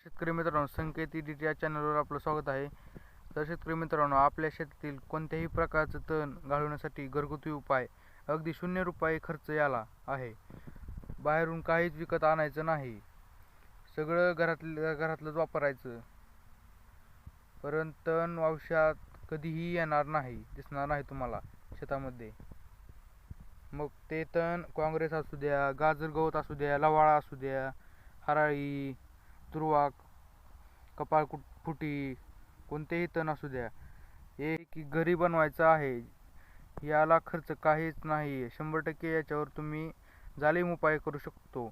शेतकरी मित्रांनो, संकेत ईडीटी या चॅनलवर आपलं स्वागत आहे. तर शेतकरी मित्रांनो, आपल्या शेतातील कोणत्याही प्रकारचं तण घालवण्यासाठी घरगुती उपाय अगदी ₹0 खर्च याला आहे. बाहेरून काहीच विकत आणायचं नाही, सगळं घरातलंच वापरायचं. परंतु तण औषध कधीही येणार नाही, दिसणार नाही तुम्हाला शेतामध्ये. मग ते तण काँग्रेस असू द्या, गाजर गवत असू द्या, लवाळा असू द्या, हराळी, तुरवा, कपाळ फुटी, कोणतेही तण असू द्या, हे की घरी बनवायचं आहे. याला खर्च काहीच नाही, 100% याच्यावर तुम्ही जालीम उपाय करू शकतो.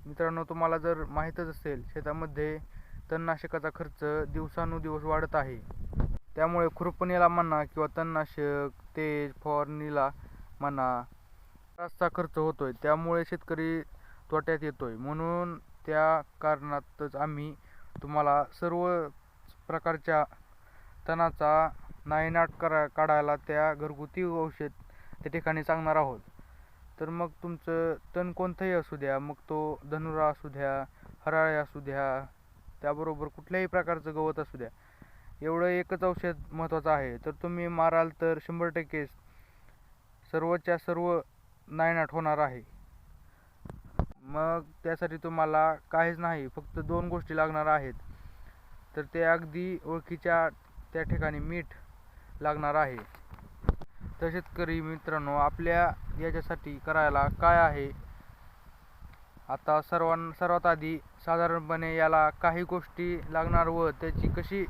मित्रांनो, तुम्हाला जर माहीतच असेल, शेतामध्ये तणनाशकाचा खर्च दिवसानुदिवस वाढत आहे. त्यामुळे खुरपणीला म्हणा किंवा तणनाशक, तेज फवारणीला म्हणा, बराचसा खर्च होतोय. त्यामुळे शेतकरी तोट्यात येतोय. म्हणून त्या कारणातच आम्ही तुम्हाला सर्व प्रकारच्या तणाचा नायनाट काढायला त्या घरगुती औषध त्या ठिकाणी सांगणार आहोत. तर मग तुमचं तण कोणतंही असू द्या, मग तो धनुरा असू द्या, हराळे असू द्या, त्याबरोबर कुठल्याही प्रकारचं गवत असू द्या, एवढं एकच औषध महत्त्वाचं आहे. तर तुम्ही माराल तर 100% सर्वच्या सर्व नायनाट होणार आहे. मग त्यासाठी तुम्हाला काहीच नाही, फक्त 2 गोष्टी लागणार आहेत. तर ते अगदी ओळखीच्या त्या ठिकाणी मीठ लागणार आहे. तर शेतकरी मित्रांनो, आपल्या याच्यासाठी करायला काय आहे, आता सर्वात आधी साधारणपणे याला काही गोष्टी लागणार व त्याची कशी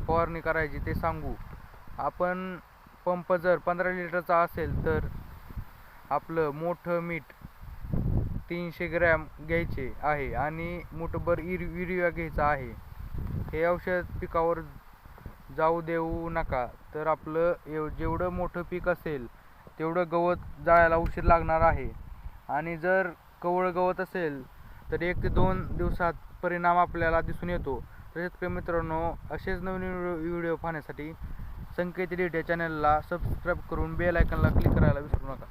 फवारणी करायची ते सांगू. आपण पंप जर 15 लिटरचा असेल तर आपलं मोठं मीठ 300 ग्रॅम घ्यायचे आहे आणि मुठभर युरिया घ्यायचा आहे. हे औषध पिकावर जाऊ देऊ नका. तर आपलं जेवढं मोठं पीक असेल तेवढं गवत जाळायला उशीर लागणार आहे. आणि जर कवळ गवत असेल तर 1 ते 2 दिवसात परिणाम आपल्याला दिसून येतो. तर शेतकरी मित्रांनो, असेच नवीन व्हिडिओ पाहण्यासाठी संकेत ईडीटी चॅनलला सबस्क्राईब करून बेल आयकॉनला क्लिक करायला विसरू नका.